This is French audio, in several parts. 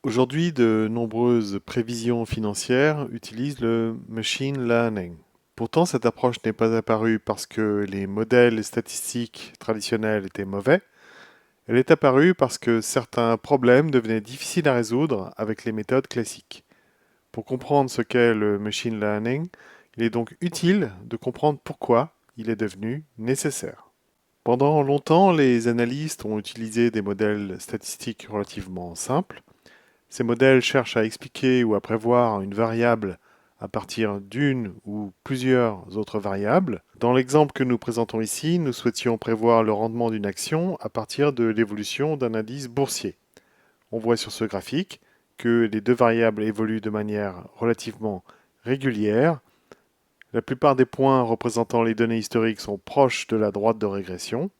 Aujourd'hui, de nombreuses prévisions financières utilisent le machine learning. Pourtant, cette approche n'est pas apparue parce que les modèles statistiques traditionnels étaient mauvais. Elle est apparue parce que certains problèmes devenaient difficiles à résoudre avec les méthodes classiques. Pour comprendre ce qu'est le machine learning, il est donc utile de comprendre pourquoi il est devenu nécessaire. Pendant longtemps, les analystes ont utilisé des modèles statistiques relativement simples. Ces modèles cherchent à expliquer ou à prévoir une variable à partir d'une ou plusieurs autres variables. Dans l'exemple que nous présentons ici, nous souhaitions prévoir le rendement d'une action à partir de l'évolution d'un indice boursier. On voit sur ce graphique que les deux variables évoluent de manière relativement régulière. La plupart des points représentant les données historiques sont proches de la droite de régression.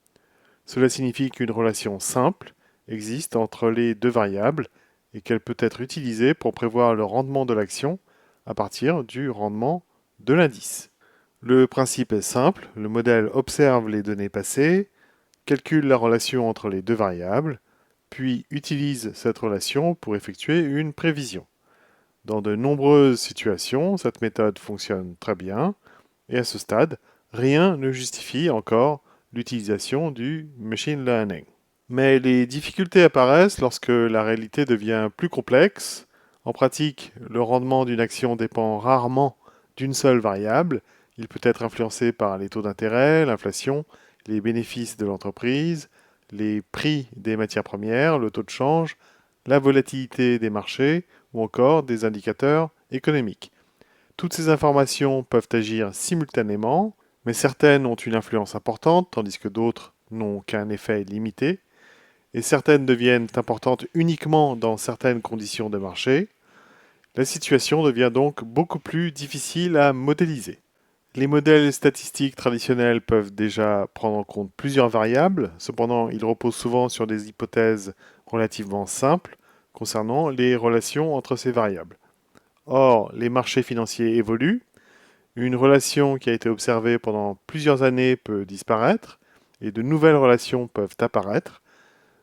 Cela signifie qu'une relation simple existe entre les deux variables et qu'elle peut être utilisée pour prévoir le rendement de l'action à partir du rendement de l'indice. Le principe est simple, le modèle observe les données passées, calcule la relation entre les deux variables, puis utilise cette relation pour effectuer une prévision. Dans de nombreuses situations, cette méthode fonctionne très bien, et à ce stade, rien ne justifie encore l'utilisation du machine learning. Mais les difficultés apparaissent lorsque la réalité devient plus complexe. En pratique, le rendement d'une action dépend rarement d'une seule variable. Il peut être influencé par les taux d'intérêt, l'inflation, les bénéfices de l'entreprise, les prix des matières premières, le taux de change, la volatilité des marchés ou encore des indicateurs économiques. Toutes ces informations peuvent agir simultanément, mais certaines ont une influence importante, tandis que d'autres n'ont qu'un effet limité, et certaines deviennent importantes uniquement dans certaines conditions de marché. La situation devient donc beaucoup plus difficile à modéliser. Les modèles statistiques traditionnels peuvent déjà prendre en compte plusieurs variables, cependant ils reposent souvent sur des hypothèses relativement simples concernant les relations entre ces variables. Or, les marchés financiers évoluent. Une relation qui a été observée pendant plusieurs années peut disparaître et de nouvelles relations peuvent apparaître.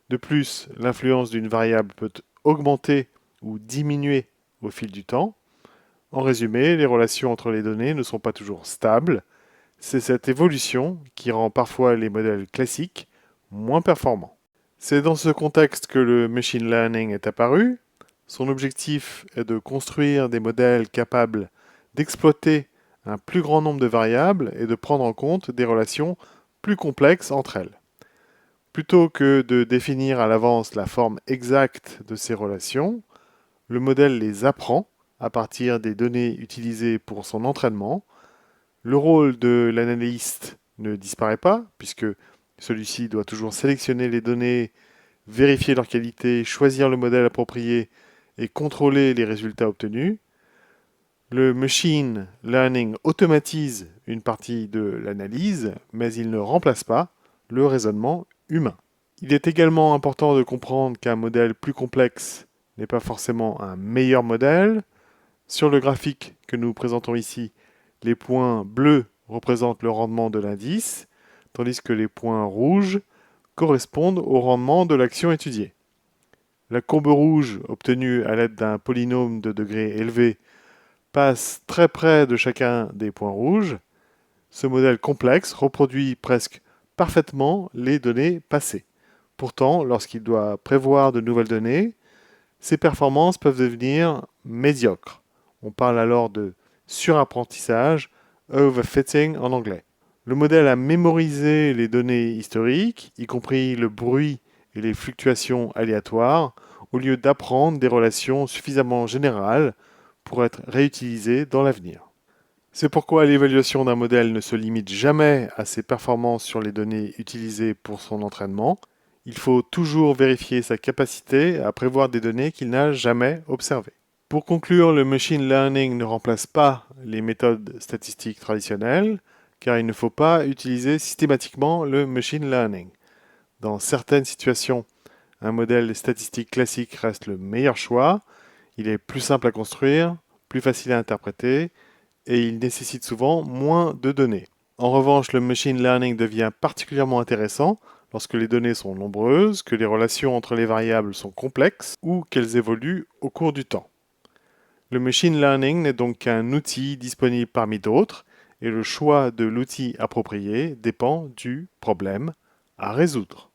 De plus, l'influence d'une variable peut augmenter ou diminuer au fil du temps. En résumé, les relations entre les données ne sont pas toujours stables. C'est cette évolution qui rend parfois les modèles classiques moins performants. C'est dans ce contexte que le machine learning est apparu. Son objectif est de construire des modèles capables d'exploiter un plus grand nombre de variables et de prendre en compte des relations plus complexes entre elles. Plutôt que de définir à l'avance la forme exacte de ces relations, le modèle les apprend à partir des données utilisées pour son entraînement. Le rôle de l'analyste ne disparaît pas, puisque celui-ci doit toujours sélectionner les données, vérifier leur qualité, choisir le modèle approprié et contrôler les résultats obtenus. Le machine learning automatise une partie de l'analyse, mais il ne remplace pas le raisonnement humain. Il est également important de comprendre qu'un modèle plus complexe n'est pas forcément un meilleur modèle. Sur le graphique que nous présentons ici, les points bleus représentent le rendement de l'indice, tandis que les points rouges correspondent au rendement de l'action étudiée. La courbe rouge, obtenue à l'aide d'un polynôme de degré élevé, passe très près de chacun des points rouges. Ce modèle complexe reproduit presque parfaitement les données passées. Pourtant, lorsqu'il doit prévoir de nouvelles données, ses performances peuvent devenir médiocres. On parle alors de surapprentissage, overfitting en anglais. Le modèle a mémorisé les données historiques, y compris le bruit et les fluctuations aléatoires, au lieu d'apprendre des relations suffisamment générales pour être réutilisées dans l'avenir. C'est pourquoi l'évaluation d'un modèle ne se limite jamais à ses performances sur les données utilisées pour son entraînement. Il faut toujours vérifier sa capacité à prévoir des données qu'il n'a jamais observées. Pour conclure, le machine learning ne remplace pas les méthodes statistiques traditionnelles, car il ne faut pas utiliser systématiquement le machine learning. Dans certaines situations, un modèle statistique classique reste le meilleur choix. Il est plus simple à construire, plus facile à interpréter, et il nécessite souvent moins de données. En revanche, le machine learning devient particulièrement intéressant lorsque les données sont nombreuses, que les relations entre les variables sont complexes ou qu'elles évoluent au cours du temps. Le machine learning n'est donc qu'un outil disponible parmi d'autres et le choix de l'outil approprié dépend du problème à résoudre.